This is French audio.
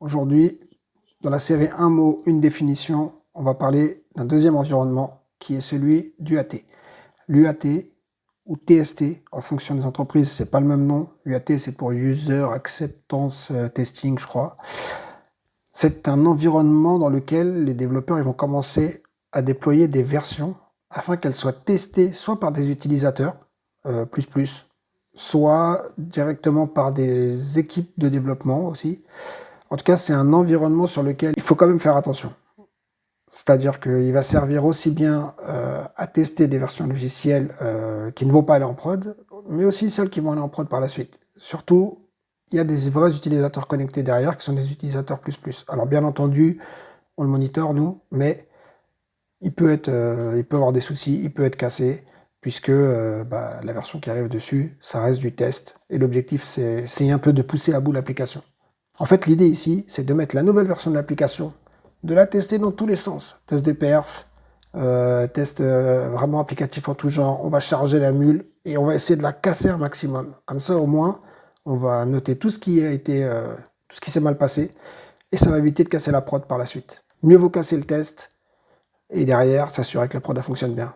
Aujourd'hui, dans la série Un mot, une définition, on va parler d'un deuxième environnement qui est celui du AT. L'UAT ou TST, en fonction des entreprises, c'est pas le même nom. UAT, c'est pour User Acceptance Testing, je crois. C'est un environnement dans lequel les développeurs ils vont commencer à déployer des versions afin qu'elles soient testées soit par des utilisateurs, soit directement par des équipes de développement aussi. En tout cas, c'est un environnement sur lequel il faut quand même faire attention. C'est-à-dire qu'il va servir aussi bien à tester des versions logicielles qui ne vont pas aller en prod, mais aussi celles qui vont aller en prod par la suite. Surtout, il y a des vrais utilisateurs connectés derrière qui sont des utilisateurs plus plus. Alors bien entendu, on le monitore nous, mais il peut avoir des soucis, il peut être cassé, puisque la version qui arrive dessus, ça reste du test. Et l'objectif, c'est un peu de pousser à bout l'application. En fait, l'idée ici, c'est de mettre la nouvelle version de l'application, de la tester dans tous les sens. Test de perf, test vraiment applicatif en tout genre. On va charger la mule et on va essayer de la casser un maximum. Comme ça, au moins, on va noter tout ce qui s'est mal passé et ça va éviter de casser la prod par la suite. Mieux vaut casser le test et derrière, s'assurer que la prod fonctionne bien.